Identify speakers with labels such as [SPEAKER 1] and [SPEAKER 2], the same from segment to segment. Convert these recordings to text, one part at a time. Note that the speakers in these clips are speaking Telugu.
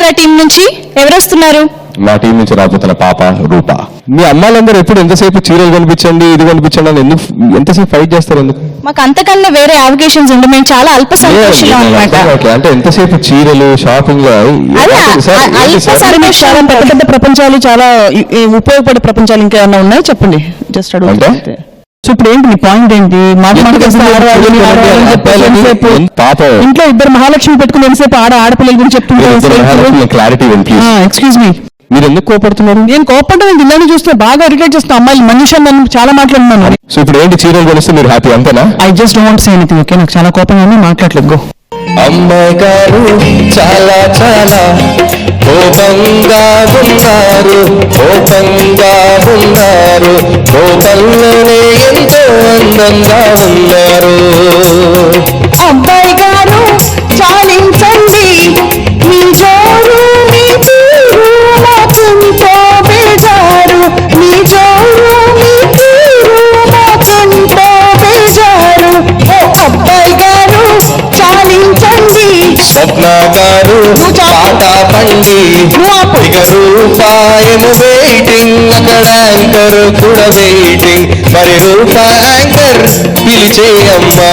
[SPEAKER 1] చిత్ర టీం నుంచి ఎవరు వస్తున్నారు?
[SPEAKER 2] మా టీం నుంచి రాబోతున్న పాప రూప. మీ అమ్మాయిలందరూ ఎప్పుడు ఎంతసేపు చీరలు కనిపించండి ఇది కనిపించండి అని ఎందుకు ఎంతసేపు ఫైట్ చేస్తారు? ఎందుకు?
[SPEAKER 1] మాకు అంతకన్నా వేరే అవకేషన్స్ ఉండే, మేము చాలా అల్ప సంతోషంలో అన్నమాట.
[SPEAKER 2] అంటే ఎంతసేపు చీరలు షాపింగ్
[SPEAKER 3] పెద్ద పెద్ద ప్రపంచాలు, చాలా ఉపయోగపడే ప్రపంచాలు ఇంకా ఏమైనా ఉన్నాయో చెప్పండి. జస్ట్ అడుగుతా. సో ఇప్పుడు ఏంటి నీ పాయింట్ ఏంటి? ఇంట్లో ఇద్దరు మహాలక్ష్మి పెట్టుకుని ఎంతసేపు ఆడపిల్లల గురించి చెప్తుంటే
[SPEAKER 2] క్లారిటీ.
[SPEAKER 3] ఎక్స్క్యూజ్ మీ,
[SPEAKER 2] మీరు ఎందుకు కోపడుతున్నారు?
[SPEAKER 3] నేను కోపడ్డా ఇళ్ళని చూస్తే బాగా ఇరిటేట్ చేస్తాను. అమ్మాయిలు మనిషి నన్ను చాలా మాట్లాడుతున్నాను.
[SPEAKER 2] సో ఇప్పుడు ఏంటి చీరలు కొనిస్తే మీరు హ్యాపీ అంతేనా?
[SPEAKER 3] I just don't say anything. Okay, నాకు చాలా కోపంగా మాట్లాడలేదు. గో.
[SPEAKER 4] అమ్మాయి గారు చాలా చాలా కోపంగా ఉన్నారు, కోపంగా ఉన్నారు, కోపంలోనే ఎంతో అందంగా ఉన్నారు.
[SPEAKER 1] అబ్బాయి గారు చాలించండి, మీ జోరు మీ తీరు మాకెంతో బేజారు, మీ జోరు మీ తీరు మాకెంతో బేజారు. ఓ అబ్బాయి గారు చాలించండి.
[SPEAKER 4] స్వప్న గారు పాట పండి, ఇక రూపాయము వెయిటింగ్, అక్కడ యాంకర్ కూడా వెయిటింగ్. మరి రూపా యాంకర్ పిలిచేయమ్మా.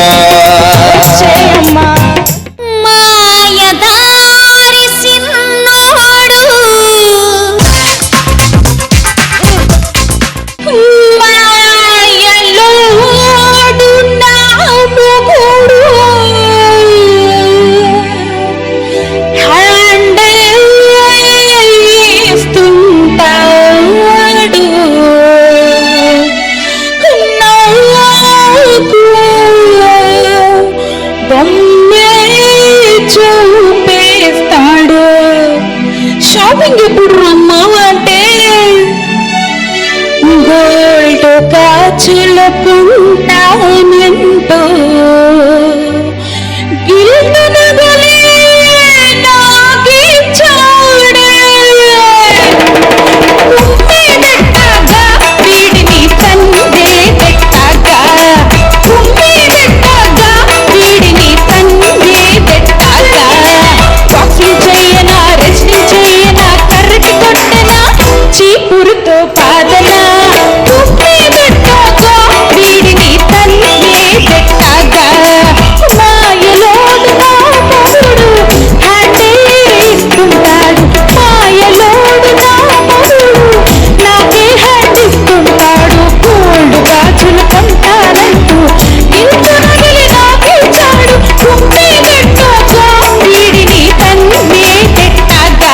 [SPEAKER 1] షాపింగ్ ఎప్పుడు రమ్మావంటే గోల్డ్ కాచులకుంటానంటూ గిల్లు నగలే నాకి చూడే కుమ్మే పెట్టగా వీడిని తందే పెట్టగా, కుమ్మే పెట్టగా వీడిని తందే పెట్టగా, బాక్సింగ్ చేయనా రెస్లింగ్ చేయనా కర్రకి కొట్టనా చీపురుతో పాదనా, కుమ్మే పెట్టగా వీడిని తందే పెట్టగా, మాయలోడు నా మొగుడు హ్యాండేస్తుంటాడు, మాయలోడు నా మొగుడు నాకే హ్యాండిస్తుంటాడు, గోల్డ్ గాజులు కొంటానంటూ ఇంత నగిలి నాకే చాడు, కుమ్మే పెట్టగా వీడిని తందే పెట్టగా.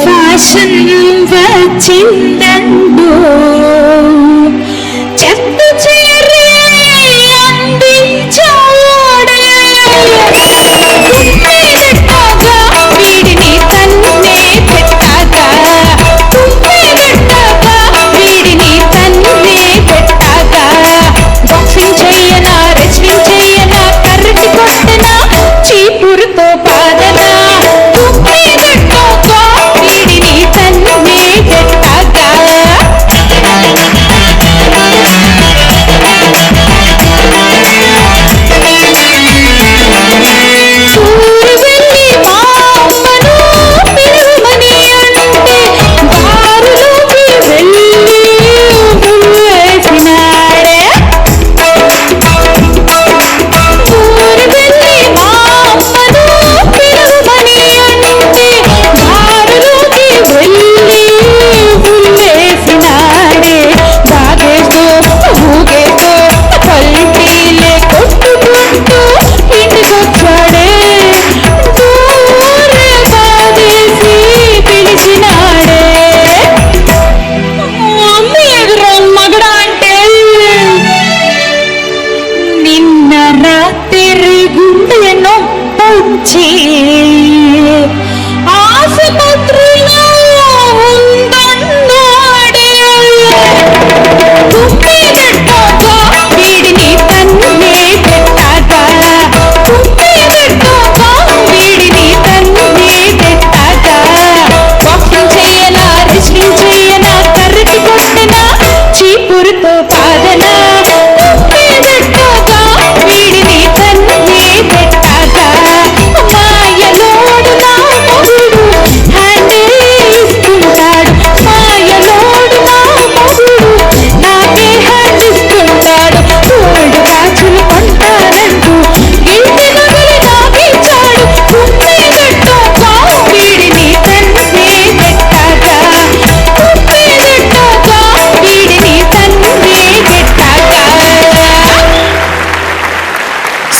[SPEAKER 1] ఫ్యాషన్ వచ్చిందండు చెత్త చీరే అందించాడే, కుమ్మే పెట్టగా వీడిని తన్నే పెట్టగా, కుమ్మే పెట్టగా వీడిని తన్నే పెట్టగా, బాక్సింగ్ చేయనా రెస్లింగ్ చేయనా కర్రకి కొట్టనా చీపురుతో పాదనా, కుమ్మే పెట్టగా వీడిని తన్నే పెట్టగా.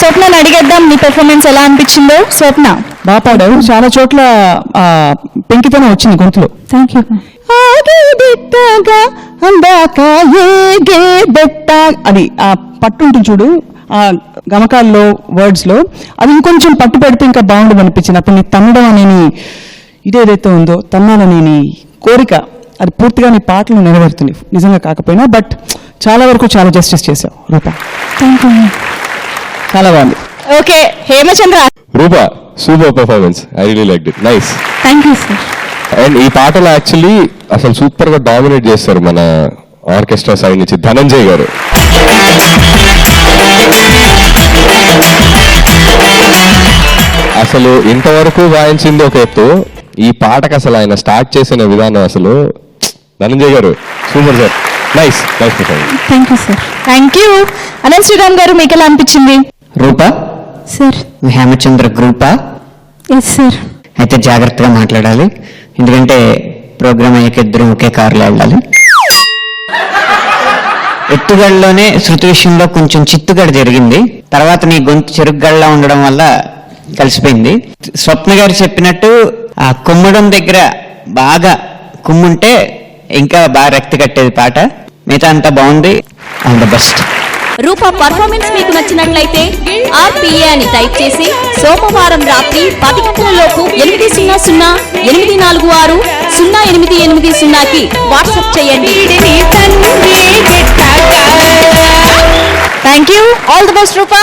[SPEAKER 1] స్వప్నని అడిగేద్దాం నీ పెర్ఫార్మెన్స్ ఎలా అనిపించిందో. స్వప్న.
[SPEAKER 3] బాగా పాడావు, చాలా చోట్ల పెంకితనం వచ్చింది గొంతులో.
[SPEAKER 1] Thank you.
[SPEAKER 3] అది ఆ పట్టు ఉంటుంది చూడు, ఆ గమకాల్లో వర్డ్స్ లో అది ఇంకొంచెం పట్టు పెడితే ఇంకా బాగుండదు అనిపించింది. అప్పుడు నీ తన్నడం అనే ఇదేదైతే ఉందో, తన్నాలనే నీ కోరిక అది పూర్తిగా నీ పాటలు నెరవేరుతుంది, నిజంగా కాకపోయినా. బట్ చాలా వరకు చాలా జస్టిస్ చేశావు రూప.
[SPEAKER 1] Thank you.
[SPEAKER 3] చాలా బాగుంది.
[SPEAKER 1] Okay Hemachandra.
[SPEAKER 2] Roopa super performance, I really like it, nice.
[SPEAKER 1] Thank you sir.
[SPEAKER 2] And ఈ పాటలో యాక్చువల్లీ అసలు సూపర్ గా డామినేట్ చేస్తారు మన ఆర్కెస్ట్రా సైడ్ నుంచి ధనంజయ్ గారు. అసలు ఇంతవరకు వాయించింది ఒక ఎత్తు, ఈ పాటకు అసలు ఆయన స్టార్ట్ చేసిన విధానం అసలు ధనంజయ్ గారు super sir, nice nice performance.
[SPEAKER 1] Thank you sir. Thank you. Anant Sriram గారు మీకు ఎలా అనిపించింది?
[SPEAKER 5] రూపా,
[SPEAKER 1] సార్.
[SPEAKER 5] హేమచంద్ర గ్రూపా?
[SPEAKER 1] Yes sir.
[SPEAKER 5] అయితే జాగ్రత్తగా మాట్లాడాలి, ఎందుకంటే ప్రోగ్రామ్ అయ్యాక ఇద్దరు ఒకే కారులో వెళ్ళాలి. ఎత్తుగడలోనే శృతి విషయంలో కొంచెం చిత్తుగడ జరిగింది, తర్వాత నీ గొంతు చెరుగ్గడలా ఉండడం వల్ల కలిసిపోయింది. స్వప్న గారు చెప్పినట్టు ఆ కుమ్మడం దగ్గర బాగా కుమ్ముంటే ఇంకా బాగా రక్తి కట్టేది పాట. మిగతా అంతా బాగుంది, all the best.
[SPEAKER 6] Roopa performance మీకు నచ్చినట్లయితే RPA అని టైప్ చేసి సోమవారం రాత్రి 10 గంటలలోపు 800-846-08880కి వాట్సాప్ చేయండి.
[SPEAKER 1] Thank you. All the best Roopa.